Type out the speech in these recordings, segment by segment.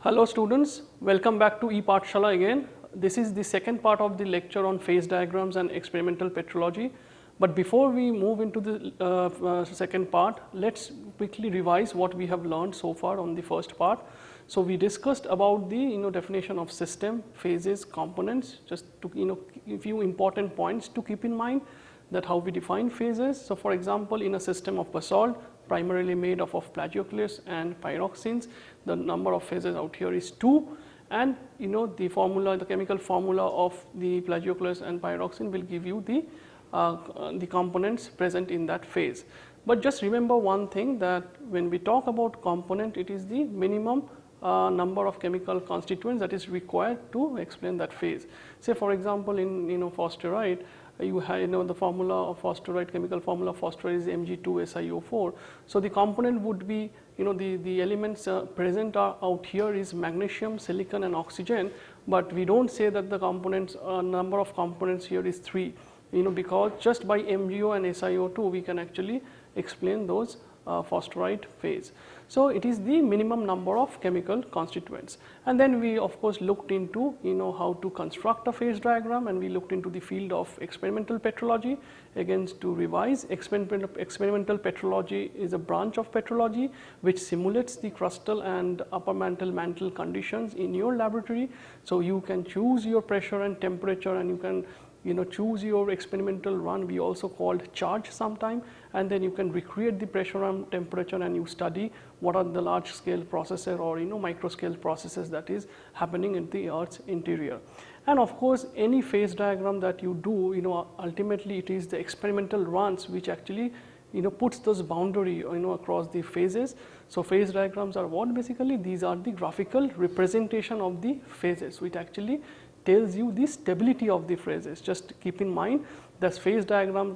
Hello students, welcome back to ePathshala again. This is the second part of the lecture on phase diagrams and experimental petrology. But before we move into the second part, let's quickly revise what we have learned so far on the first part. So we discussed about the definition of system, phases, components, just to a few important points to keep in mind, that how we define phases. So for example, in a system of basalt primarily made up of plagioclase and pyroxenes, the number of phases out here is 2, and the formula, the chemical formula of the plagioclase and pyroxene will give you the components present in that phase. But just remember one thing, that when we talk about component, it is the minimum number of chemical constituents that is required to explain that phase. Say for example, in phosphorite, you have the formula of phosphorite, chemical formula of phosphorite is Mg2SiO4. So the component would be the elements present out here is magnesium, silicon and oxygen, but we don't say that the components number of components here is 3, because just by MgO and SiO2 we can actually explain those phosphorite phase. So it is the minimum number of chemical constituents, and then we of course looked into how to construct a phase diagram, and we looked into the field of experimental petrology. Again, to revise, experimental petrology is a branch of petrology which simulates the crustal and upper mantle conditions in your laboratory. So you can choose your pressure and temperature, and you can choose your experimental run, we also called charge sometime, and then you can recreate the pressure and temperature, and you study what are the large scale processes or micro scale processes that is happening in the Earth's interior. And of course, any phase diagram that you do, ultimately it is the experimental runs which actually puts those boundary across the phases. So phase diagrams are what? Basically these are the graphical representation of the phases, which actually tells you the stability of the phases. Just keep in mind that phase diagram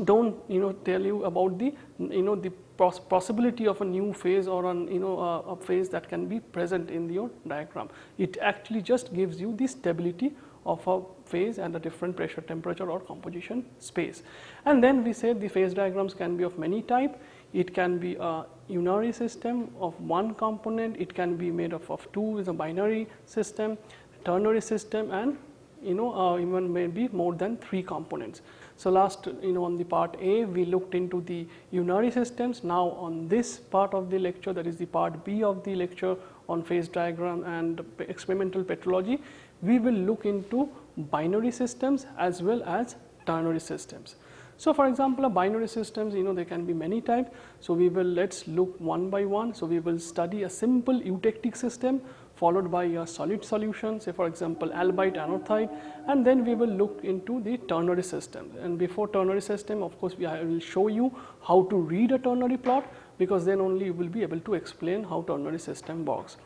don't tell you about the the possibility of a new phase or a phase that can be present in your diagram. It actually just gives you the stability of a phase and a different pressure, temperature or composition space. And then we said the phase diagrams can be of many type. It can be a unary system of one component, it can be made up of two, is a binary system, ternary system, and even maybe more than 3 components. So last on the part A we looked into the unary systems. Now on this part of the lecture, that is the part B of the lecture on phase diagram and experimental petrology, we will look into binary systems as well as ternary systems. So for example, a binary systems, there can be many types. So let's look one by one. So we will study a simple eutectic system followed by a solid solution, say for example albite anorthite, and then we will look into the ternary system. And before ternary system, of course I will show you how to read a ternary plot, because then only you will be able to explain how ternary system works.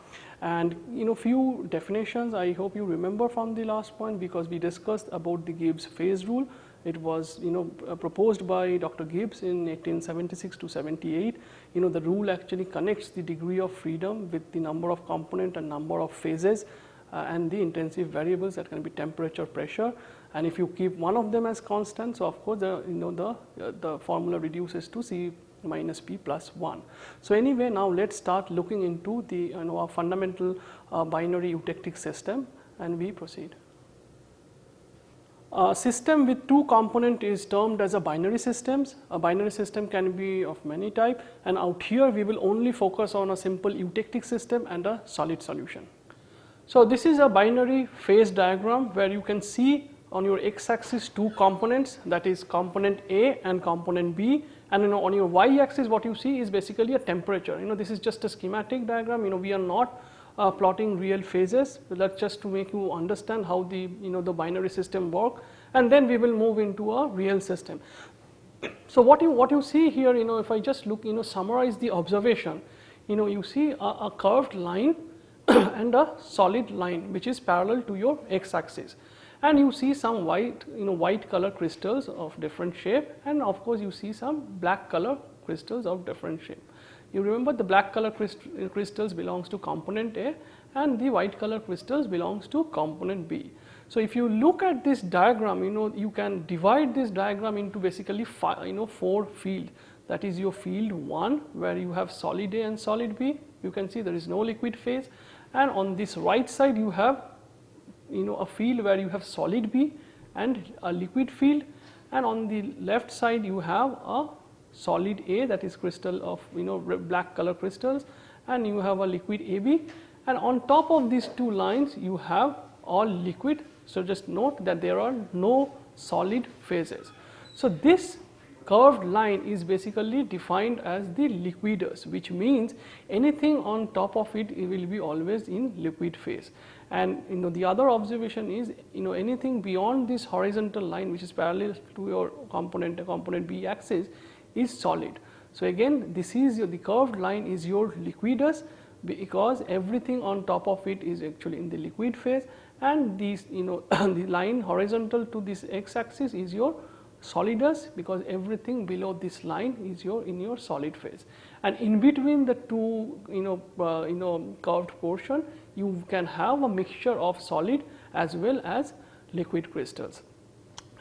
And few definitions I hope you remember from the last point, because we discussed about the Gibbs phase rule. It was proposed by Dr. Gibbs in 1876 to 78. The rule actually connects the degree of freedom with the number of component and number of phases and the intensive variables, that can be temperature, pressure, and if you keep one of them as constant, so of course the formula reduces to C minus P plus 1. So anyway, now let's start looking into the a fundamental binary eutectic system, and we proceed. A system with 2 components is termed as a binary systems. A binary system can be of many type, and out here we will only focus on a simple eutectic system and a solid solution. So this is a binary phase diagram where you can see on your x-axis 2 components, that is component A and component B, and on your y-axis what you see is basically a temperature. This is just a schematic diagram. We are not plotting real phases. So that's just to make you understand how the the binary system work, and then we will move into a real system. So what you see here, if I just look, summarize the observation, you see a curved line and a solid line which is parallel to your x-axis, and you see some white color crystals of different shape, and of course you see some black color crystals of different shape. You remember the black color crystals belongs to component A, and the white color crystals belongs to component B. So if you look at this diagram, you can divide this diagram into basically 4 fields. That is your field 1, where you have solid A and solid B. You can see there is no liquid phase, and on this right side you have a field where you have solid B and a liquid field, and on the left side you have a solid A, that is crystal of black color crystals, and you have a liquid AB, and on top of these two lines you have all liquid. So, just note that there are no solid phases. So, this curved line is basically defined as the liquidus, which means anything on top of it will be always in liquid phase. And the other observation is anything beyond this horizontal line, which is parallel to your component B axis, is solid. So, again this is the curved line is your liquidus, because everything on top of it is actually in the liquid phase, and these the line horizontal to this x axis is your solidus, because everything below this line is in your solid phase, and in between the two curved portion you can have a mixture of solid as well as liquid crystals,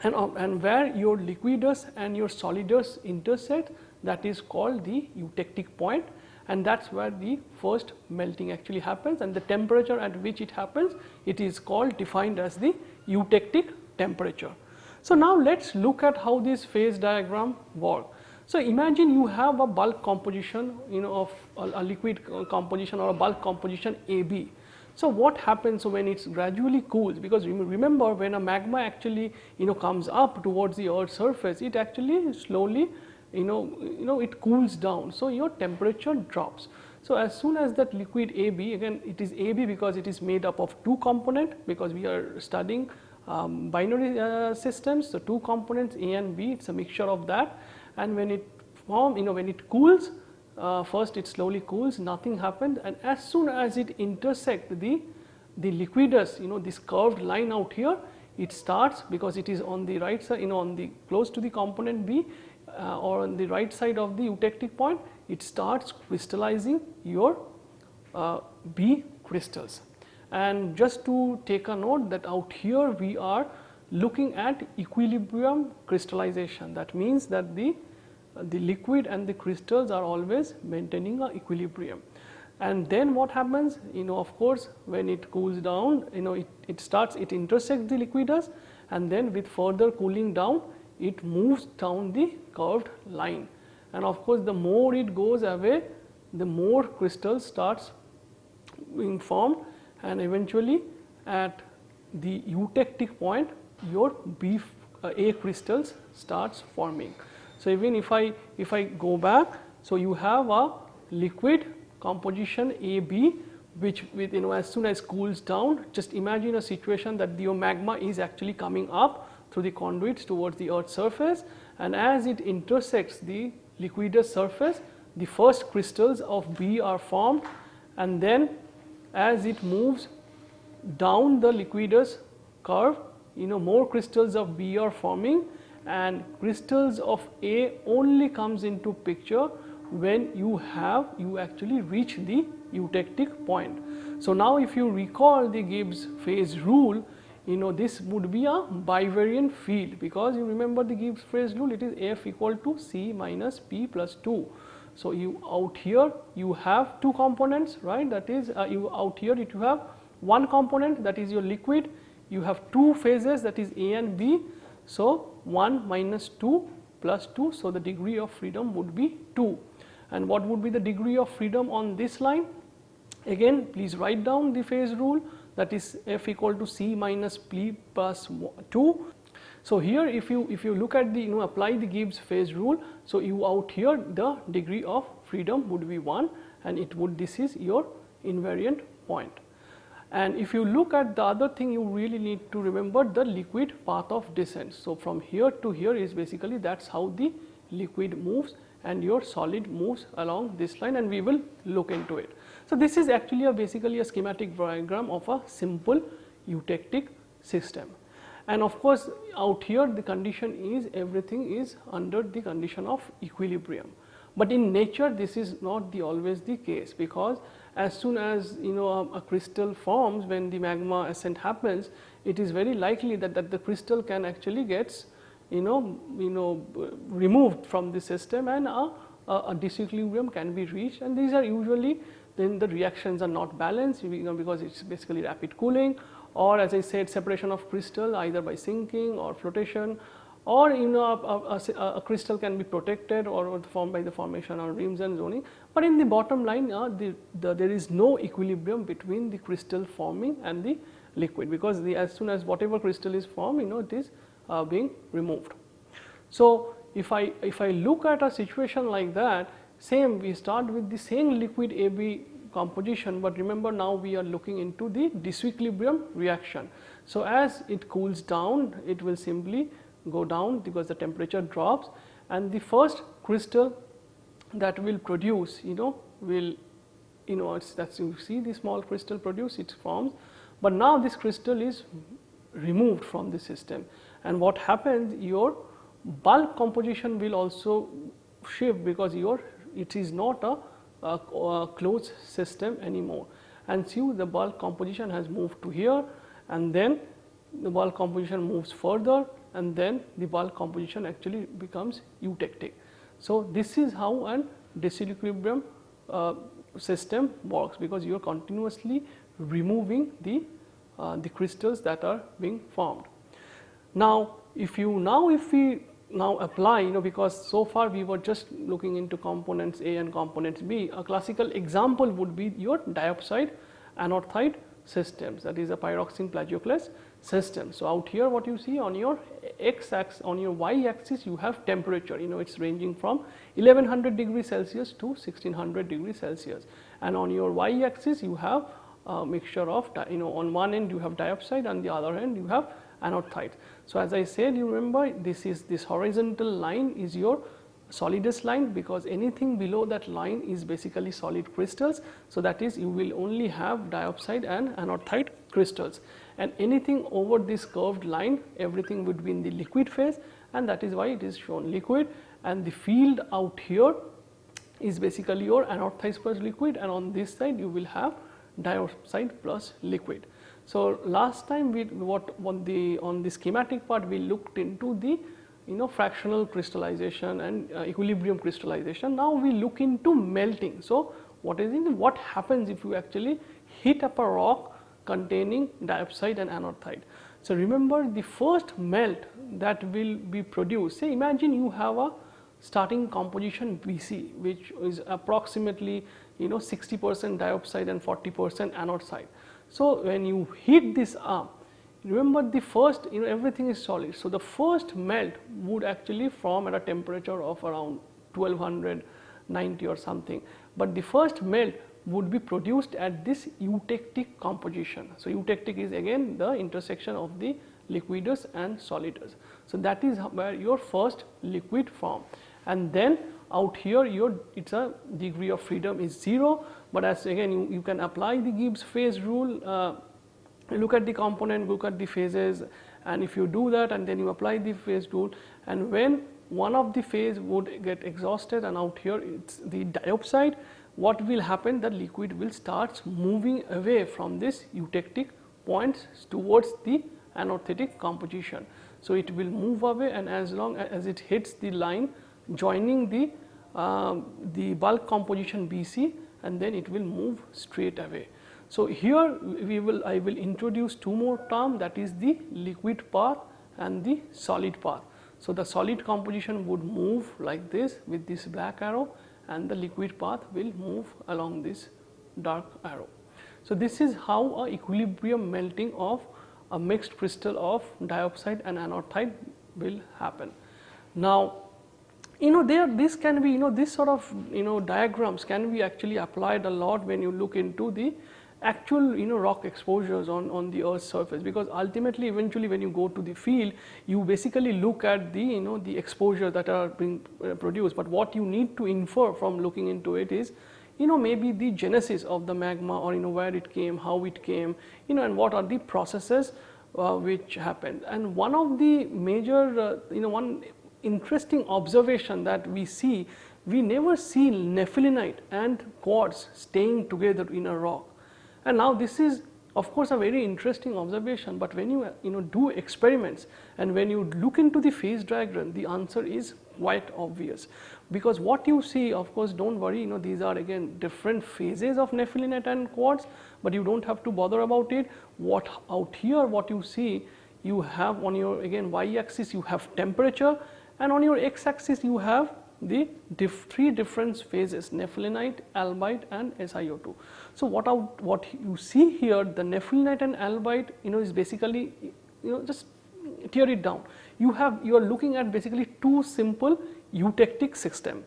and where your liquidus and your solidus intersect, that is called the eutectic point, and that is where the first melting actually happens, and the temperature at which it happens, it is called defined as the eutectic temperature. So, now let us look at how this phase diagram work. So, imagine you have a bulk composition of a liquid composition or a bulk composition AB. So, what happens when it gradually cools, because remember when a magma actually comes up towards the earth's surface, it actually slowly it cools down. So, your temperature drops. So, as soon as that liquid AB, again it is AB because it is made up of two components, because we are studying binary systems. So, two components A and B, it is a mixture of that, and when it when it cools, first it slowly cools, nothing happens, and as soon as it intersects the liquidus, this curved line out here, it starts, because it is on the right side, on the close to the component B or on the right side of the eutectic point, it starts crystallizing your B crystals. And just to take a note that out here we are looking at equilibrium crystallization. That means that the liquid and the crystals are always maintaining a equilibrium. And then what happens, of course when it cools down, it intersects the liquidus, and then with further cooling down it moves down the curved line, and of course the more it goes away, the more crystals starts being formed, and eventually at the eutectic point your A crystals starts forming. So, even if I go back, so you have a liquid composition AB, which with as soon as cools down, just imagine a situation that the magma is actually coming up through the conduits towards the earth's surface, and as it intersects the liquidus surface, the first crystals of B are formed, and then as it moves down the liquidus curve, more crystals of B are forming, and crystals of A only comes into picture when you actually reach the eutectic point. So, now if you recall the Gibbs phase rule, this would be a bivariant field, because you remember the Gibbs phase rule, it is F equal to C minus P plus 2. So, out here you have two components, right, that is out here you have one component, that is your liquid, you have two phases, that is A and B. So, 1 minus 2 plus 2, so the degree of freedom would be 2. And what would be the degree of freedom on this line? Again please write down the phase rule, that is F equal to C minus P plus 2. So, here if you look at the apply the Gibbs phase rule, so out here the degree of freedom would be 1, and this is your invariant point. And if you look at the other thing, you really need to remember the liquid path of descent. So, from here to here is basically that is how the liquid moves and your solid moves along this line, and we will look into it. So, this is actually basically a schematic diagram of a simple eutectic system. And of course, out here the condition is everything is under the condition of equilibrium. But in nature this is not always the case, because as soon as a crystal forms, when the magma ascent happens, it is very likely that the crystal can actually gets removed from the system, and a disequilibrium can be reached, and these are usually then the reactions are not balanced, because it's basically rapid cooling, or as I said, separation of crystal either by sinking or flotation, or a crystal can be protected or formed by the formation of rims and zoning. But in the bottom line, there is no equilibrium between the crystal forming and the liquid, because as soon as whatever crystal is formed, it is being removed. So if I look at a situation like that, same, we start with the same liquid AB composition, but remember now we are looking into the disequilibrium reaction. So as it cools down, it will simply go down because the temperature drops, and the first crystal that will produce, will, that's, you see the small crystal produce, it forms, but now this crystal is removed from the system, and what happens, your bulk composition will also shift, because it is not a closed system anymore, and see the bulk composition has moved to here, and then the bulk composition moves further, and then the bulk composition actually becomes eutectic. So this is how an disequilibrium system works, because you are continuously removing the crystals that are being formed. Now if we now apply, because so far we were just looking into components A and components B, a classical example would be your diopside anorthite systems, that is a pyroxene plagioclase system. So out here what you see on your x axis, on your y axis you have temperature, it's ranging from 1100 degrees Celsius to 1600 degrees Celsius, and on your y axis you have a mixture of, on one end you have diopside, and the other end you have anorthite. So as I said, you remember, this horizontal line is your solidus line, because anything below that line is basically solid crystals. So that is, you will only have diopside and anorthite crystals, and anything over this curved line, everything would be in the liquid phase, and that is why it is shown liquid, and the field out here is basically your anorthite plus liquid, and on this side you will have diopside plus liquid. So last time on the schematic part we looked into the fractional crystallization and equilibrium crystallization. Now we look into melting. So what happens if you actually heat up a rock containing diopside and anorthite? So remember, the first melt that will be produced, say imagine you have a starting composition BC, which is approximately 60% diopside and 40% anorthite. So when you heat this up, remember the first, everything is solid. So the first melt would actually form at a temperature of around 1290 or something, but the first melt would be produced at this eutectic composition. So eutectic is again the intersection of the liquidus and solidus. So that is where your first liquid form, and then out here it's a degree of freedom is 0, but as again you can apply the Gibbs phase rule, look at the component, look at the phases, and if you do that and then you apply the phase rule, and when one of the phase would get exhausted and out here it's the diopside, what will happen, the liquid will start moving away from this eutectic points towards the anorthitic composition. So it will move away, and as long as it hits the line joining the bulk composition BC, and then it will move straight away. So here I will introduce two more terms, that is the liquid path and the solid path. So the solid composition would move like this with this black arrow, and the liquid path will move along this dark arrow. So this is how a equilibrium melting of a mixed crystal of diopside and anorthite will happen. Now this can be, this sort of diagrams can be actually applied a lot when you look into the actual rock exposures on the Earth's surface, because ultimately eventually when you go to the field you basically look at the the exposure that are being produced, but what you need to infer from looking into it is maybe the genesis of the magma, or where it came, how it came, and what are the processes which happened. And one of the major one interesting observation that we see, we never see nephelinite and quartz staying together in a rock. And now this is of course a very interesting observation, but when you do experiments and when you look into the phase diagram, the answer is quite obvious. because what you see, of course, don't worry, these are again different phases of nephelinite and quartz, but you don't have to bother about it. What out here, what you see, you have on your again y axis you have temperature, and on your x axis you have the three different phases, nephelinite, albite and SiO2. So what you see here, the nephelinite and albite, is basically, just tear it down. You are looking at basically two simple eutectic system.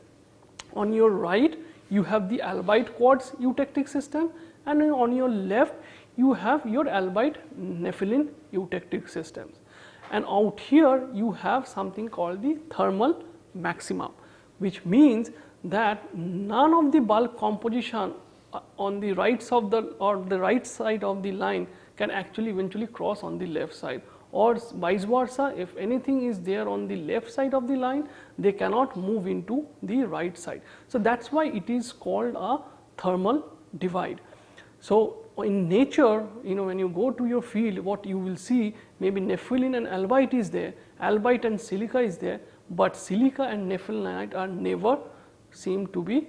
On your right you have the albite quartz eutectic system, and on your left you have your albite nepheline eutectic systems, and out here you have something called the thermal maximum, which means that none of the bulk composition on the right side of the line can actually eventually cross on the left side, or vice versa. If anything is there on the left side of the line, they cannot move into the right side. So that is why it is called a thermal divide. So in nature, when you go to your field, what you will see, maybe nepheline and albite is there, albite and silica is there, but silica and nephelinite are never seem to be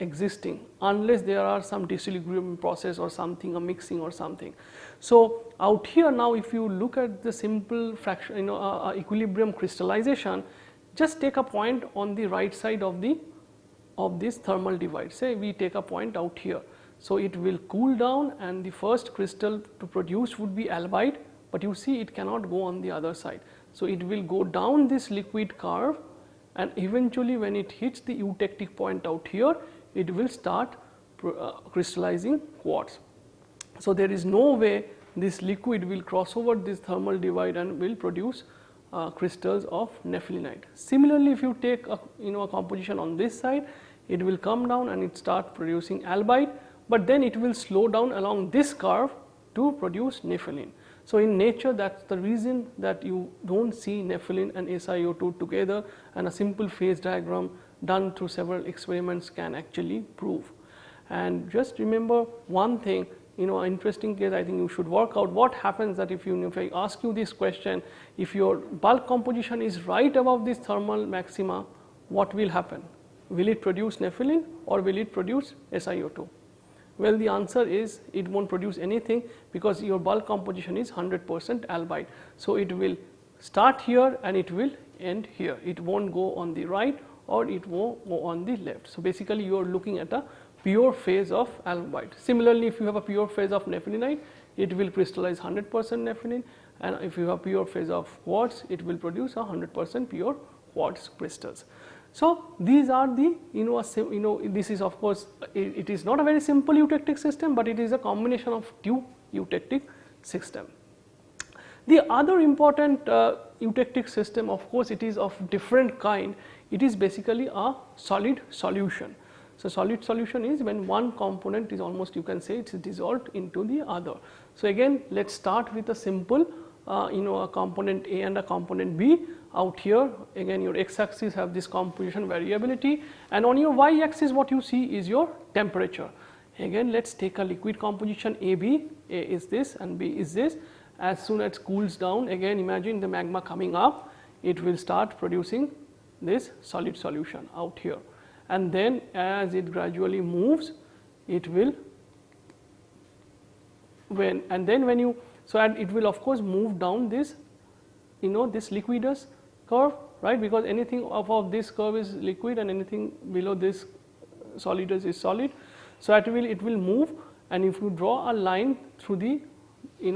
existing unless there are some disequilibrium process or something, a mixing or something. So out here now, if you look at the simple fraction, equilibrium crystallization, just take a point on the right side of this thermal divide. Say we take a point out here. So it will cool down, and the first crystal to produce would be albite, but you see it cannot go on the other side. So it will go down this liquid curve, and eventually when it hits the eutectic point out here, it will start crystallizing quartz. So there is no way this liquid will cross over this thermal divide and will produce crystals of nephelinite. Similarly, if you take a composition on this side, it will come down and it start producing albite, but then it will slow down along this curve to produce nepheline. So in nature, that's the reason that you don't see nepheline and SiO2 together, and a simple phase diagram done through several experiments can actually prove. And just remember one thing, an interesting case I think you should work out what happens that if I ask you this question, if your bulk composition is right above this thermal maxima, what will happen? Will it produce nepheline or will it produce SiO2? Well, the answer is it won't produce anything, because your bulk composition is 100% albite. So it will start here and it will end here. It won't go on the right or it won't go on the left. So basically you are looking at a pure phase of albite. Similarly, if you have a pure phase of nephelinite, it will crystallize 100% nepheline, and if you have pure phase of quartz, it will produce 100% pure quartz crystals. So these are the this is of course it is not a very simple eutectic system, but it is a combination of two eutectic system. The other important eutectic system, of course, it is of different kind. It is basically a solid solution. So solid solution is when one component is almost, you can say, it is dissolved into the other. So again, let us start with a simple a component A and a component B. Out here again your x axis have this composition variability, and on your y axis what you see is your temperature. Again, let us take a liquid composition AB, A is this and B is this. As soon as it cools down, again imagine the magma coming up, it will start producing this solid solution out here, and then as it gradually moves, it will it will of course move down this this liquidus curve, right, because anything above this curve is liquid and anything below this solidus is solid. So it will move, and if you draw a line through the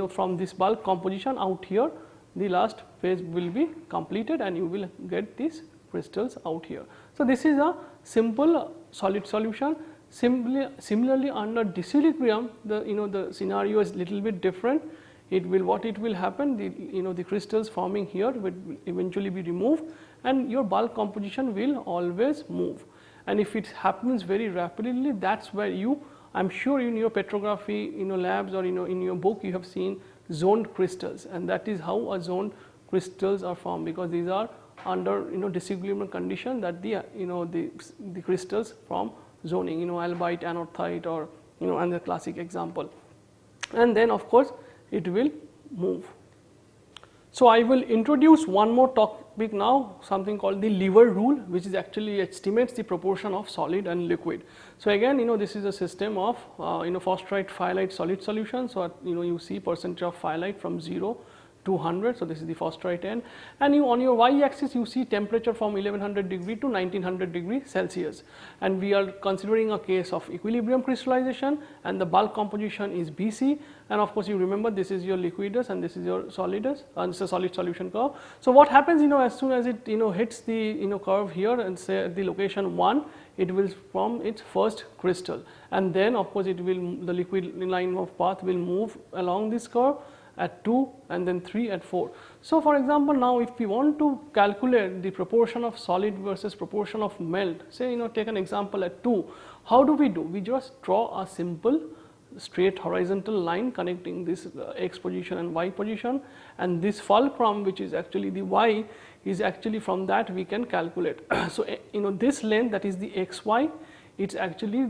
from this bulk composition out here, the last phase will be completed and you will get these crystals out here. So this is a simple solid solution. Similarly under disequilibrium, the scenario is little bit different. What will happen, the crystals forming here will eventually be removed, and your bulk composition will always move. And if it happens very rapidly, that's where I am sure in your petrography labs or in your book you have seen zoned crystals, and that is how a zoned crystals are formed, because these are under disequilibrium condition that the crystals form zoning, albite, anorthite, or another classic example, and then of course it will move. So I will introduce one more topic now, something called the lever rule, which is actually estimates the proportion of solid and liquid. So again, this is a system of phosphorite phyllite solid solution. So you see percentage of phyllite from 0 to 100. So this is the phosphorite end, and on your y-axis you see temperature from 1100 degree to 1900 degree Celsius, and we are considering a case of equilibrium crystallization, and the bulk composition is BC, and of course you remember this is your liquidus and this is your solidus, and it's a solid solution curve. So what happens, as soon as it hits the curve here and say at the location 1, it will form its first crystal, and then of course the liquid line of path will move along this curve at 2 and then 3 at 4. So for example, now if we want to calculate the proportion of solid versus proportion of melt, say take an example at 2, how do? We just draw a simple straight horizontal line connecting this x position and y position, and this fulcrum, which is actually the y, is actually from that we can calculate. So this length, that is the xy, it's actually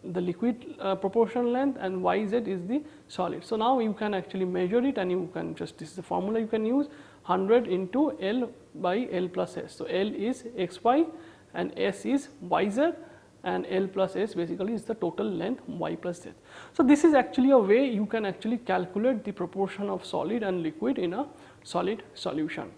the liquid proportion length, and yz is the solid. So now you can actually measure it, and you can just, this is the formula you can use, 100 into L by L plus S. So L is xy and S is yz, and L plus S basically is the total length y plus z. So this is actually a way you can actually calculate the proportion of solid and liquid in a solid solution.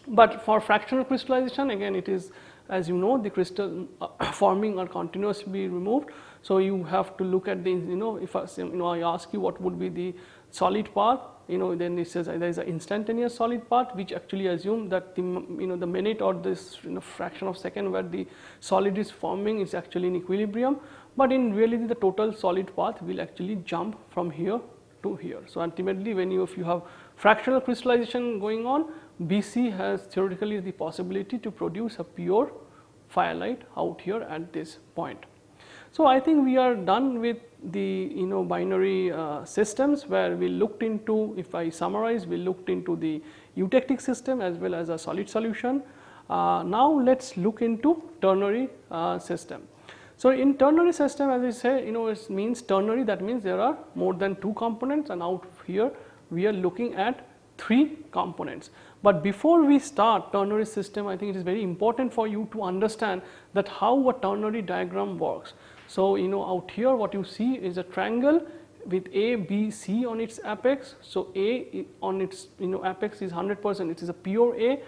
But for fractional crystallization, again it is, as you know, the crystal forming are continuously removed. So you have to look at the, if I ask you what would be the solid path, then it says there is an instantaneous solid path, which actually assume that the the minute or this fraction of second where the solid is forming is actually in equilibrium, but in reality the total solid path will actually jump from here to here. So ultimately, when if you have fractional crystallization going on, BC has theoretically the possibility to produce a pure phyllite out here at this point. So I think we are done with the binary systems, where we looked into, if I summarize, we looked into the eutectic system as well as a solid solution. Now let's look into ternary system. So in ternary system, as I say, it means ternary, that means there are more than 2 components, and out here we are looking at 3 components. But before we start ternary system, I think it is very important for you to understand that how a ternary diagram works. So out here what you see is a triangle with A, B, C on its apex. So A on its apex is 100%, it is a pure A.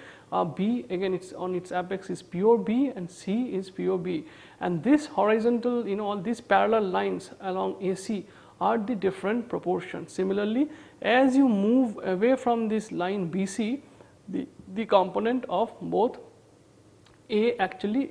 B again, it's on its apex is pure B, and C is pure B. And this horizontal, all these parallel lines along AC are the different proportions. Similarly, as you move away from this line BC, the component of both A actually,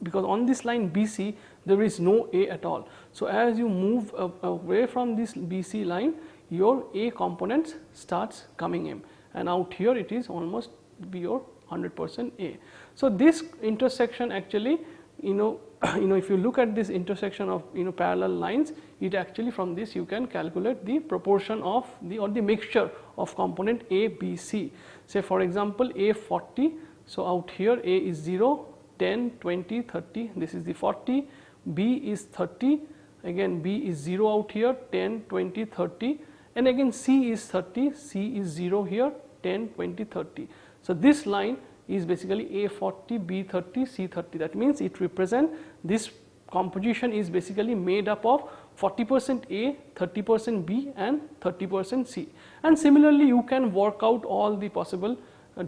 because on this line BC there is no A at all. So as you move away from this BC line, your A components starts coming in, and out here it is almost your 100% A. So this intersection actually, if you look at this intersection of parallel lines, it actually from this you can calculate the proportion of the mixture of component A, B, C. Say for example A 40, so out here A is 0, 10, 20, 30, this is the 40, B is 30, again B is 0 out here, 10, 20, 30, and again C is 30, C is 0 here, 10, 20, 30. So this line is basically A 40, B 30, C 30. That means it represents, this composition is basically made up of 40% A, 30% B and 30% C. And similarly you can work out all the possible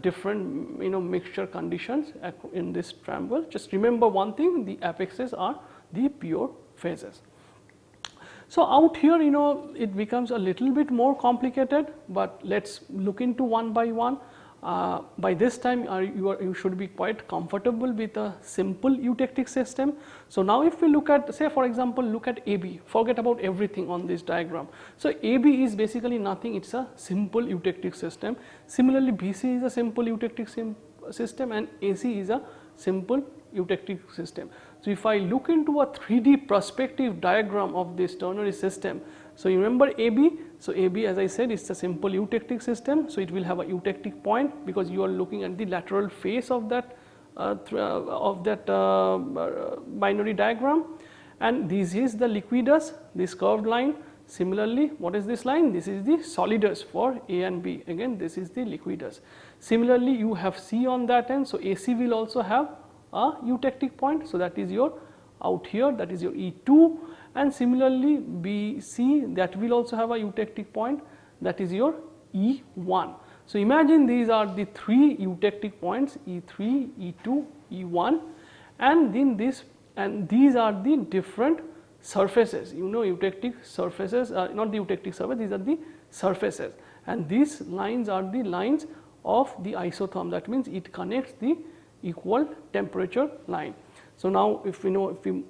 different mixture conditions in this triangle. Just remember one thing, the apexes are the pure phases. So out here it becomes a little bit more complicated, but let's look into one by one. By this time you should be quite comfortable with a simple eutectic system. So now if we look at, say for example, look at AB, forget about everything on this diagram. So AB is basically nothing, it's a simple eutectic system. Similarly BC is a simple eutectic system, and AC is a simple eutectic system. So if I look into a 3D perspective diagram of this ternary system, so you remember AB, so AB, as I said, is a simple eutectic system. So it will have a eutectic point because you are looking at the lateral face of that binary diagram, and this is the liquidus, this curved line. Similarly, what is this line? This is the solidus for A and B. Again, this is the liquidus. Similarly, you have C on that end. So, AC will also have a eutectic point. So, that is your out here, that is your E2, and similarly BC, that will also have a eutectic point, that is your E1. So, imagine these are the three eutectic points, E3, E2, E1, and then this, and these are the different surfaces, you know, eutectic surfaces, not the eutectic surface, these are the surfaces, and these lines are the lines of the isotherm. That means it connects the equal temperature line. So, now if we know, if we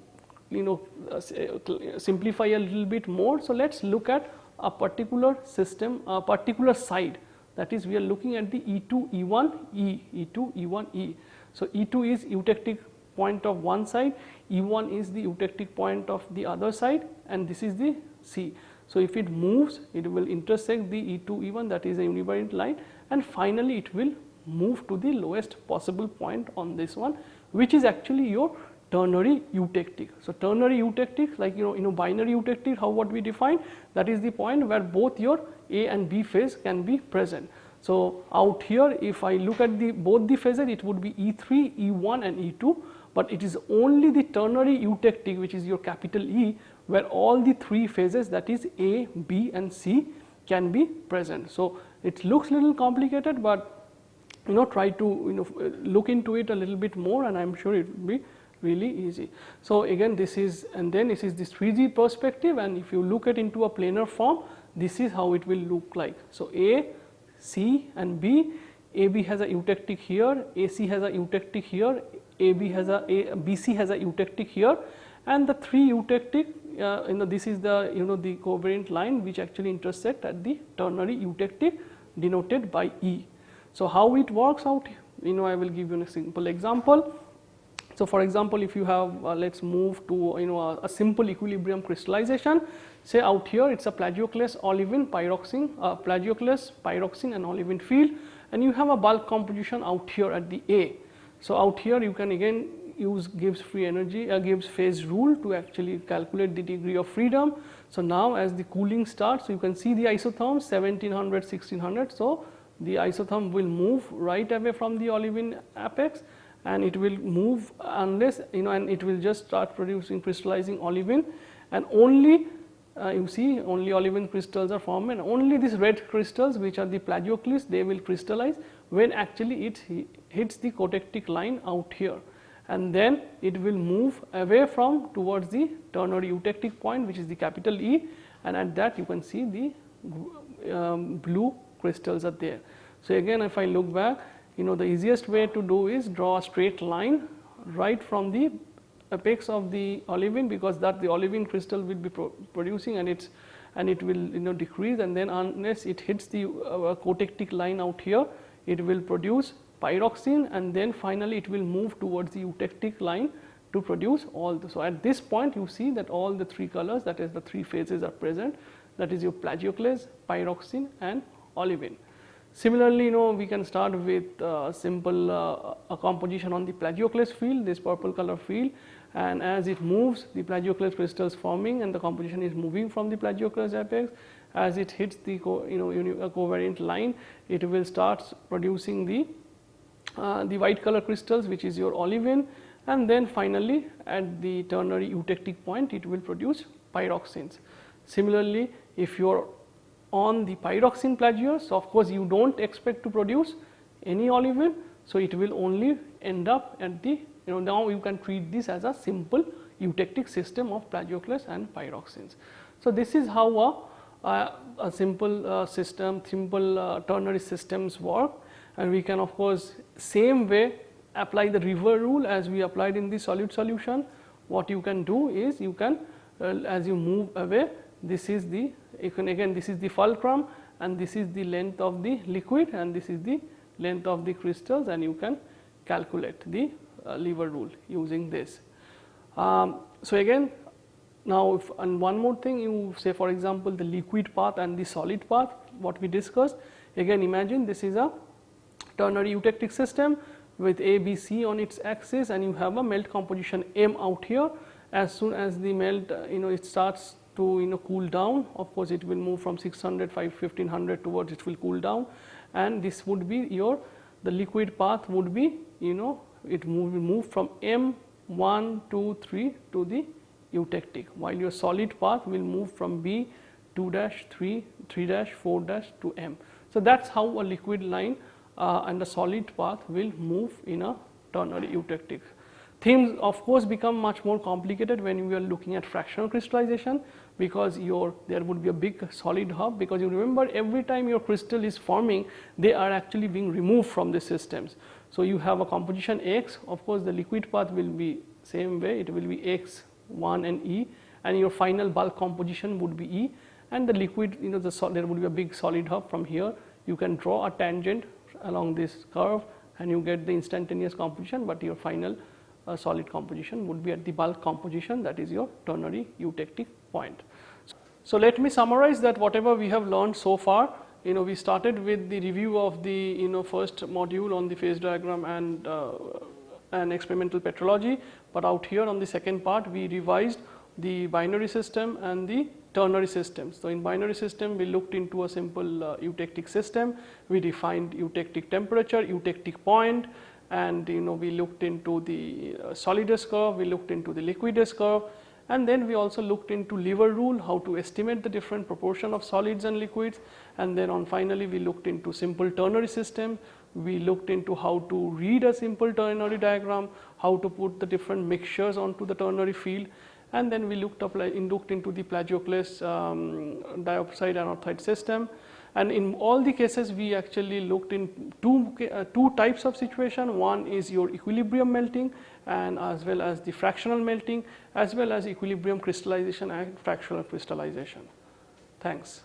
simplify a little bit more, so let us look at a particular system, a particular side, that is we are looking at the E2, E1, E, E2, E1, E. So, E2 is eutectic point of one side, E1 is the eutectic point of the other side, and this is the C. So, if it moves, it will intersect the E2, E1, that is a univariate line, and finally it will move to the lowest possible point on this one, which is actually your ternary eutectic. So, ternary eutectic, like binary eutectic, how what we define, that is the point where both your A and B phase can be present. So, out here if I look at the both the phases, it would be E3, E1 and E2, but it is only the ternary eutectic, which is your capital E, where all the three phases, that is A, B and C, can be present. So, it looks little complicated, but try to look into it a little bit more, and I am sure it will be really easy. So, again this is, and then this is this 3D perspective, and if you look at into a planar form, this is how it will look like. So, A, C and B, AB has a eutectic here, AC has a eutectic here, AB has a BC has a eutectic here, and the three eutectic, this is the the covariant line which actually intersect at the ternary eutectic, denoted by E. So, how it works out, I will give you a simple example. So, for example, if you have let us move to a simple equilibrium crystallization, say out here it is a plagioclase olivine pyroxene, plagioclase pyroxene and olivine field, and you have a bulk composition out here at the A. So, out here you can again use Gibbs free energy, Gibbs phase rule to actually calculate the degree of freedom. So, now as the cooling starts, so you can see the isotherms 1700, 1600. So, the isotherm will move right away from the olivine apex, and it will move unless and it will just start producing crystallizing olivine, and only you see only olivine crystals are formed, and only these red crystals, which are the plagioclase, they will crystallize when actually it hits the cotectic line out here, and then it will move away from towards the ternary eutectic point, which is the capital E, and at that you can see the blue crystals are there. So, again if I look back, the easiest way to do is draw a straight line right from the apex of the olivine, because that the olivine crystal will be producing, and it will decrease, and then unless it hits the cotectic line out here, it will produce pyroxene, and then finally it will move towards the eutectic line to produce all the. So, at this point you see that all the three colors, that is the three phases, are present, that is your plagioclase, pyroxene and olivine. Similarly, we can start with simple a composition on the plagioclase field, this purple color field, and as it moves, the plagioclase crystals forming, and the composition is moving from the plagioclase apex. As it hits the covariant line, it will start producing the white color crystals, which is your olivine, and then finally at the ternary eutectic point, it will produce pyroxenes. Similarly, if you are on the pyroxene plagios, so of course you do not expect to produce any olivine, so it will only end up at the now you can treat this as a simple eutectic system of plagioclase and pyroxenes. So, this is how a simple system, simple ternary systems work, and we can of course same way apply the river rule as we applied in the solid solution. What you can do is you can as you move away, this is the this is the fulcrum, and this is the length of the liquid, and this is the length of the crystals, and you can calculate the lever rule using this. So, again now if, and one more thing, you say for example the liquid path and the solid path, what we discussed. Again imagine this is a ternary eutectic system with A, B, C on its axis, and you have a melt composition M out here. As soon as the melt it starts to cool down. Of course, it will move from 600, 1500 towards it will cool down, and this would be the liquid path would be it will move from M1, 2, 3 to the eutectic, while your solid path will move from B 2 dash 3, 3 dash 4 dash to M. So, that is how a liquid line and a solid path will move in a ternary eutectic. Things of course become much more complicated when we are looking at fractional crystallization, because there would be a big solid hub, because you remember every time your crystal is forming, they are actually being removed from the systems. So, you have a composition X, of course, the liquid path will be same way, it will be X, 1 and E, and your final bulk composition would be E, and the liquid there would be a big solid hub. From here you can draw a tangent along this curve and you get the instantaneous composition, but your final solid composition would be at the bulk composition, that is your ternary eutectic point. So, let me summarize that whatever we have learned so far, we started with the review of the first module on the phase diagram and experimental petrology, but out here on the second part we revised the binary system and the ternary systems. So, in binary system we looked into a simple eutectic system, we defined eutectic temperature, eutectic point, and we looked into the solidus curve, we looked into the liquidus curve, and then we also looked into lever rule, how to estimate the different proportion of solids and liquids, and then finally we looked into simple ternary system. We looked into how to read a simple ternary diagram, how to put the different mixtures onto the ternary field, and then we looked into the Plagioclase diopside anorthite system. And in all the cases we actually looked in two types of situation. One is your equilibrium melting, and as well as the fractional melting, as well as equilibrium crystallization and fractional crystallization. Thanks.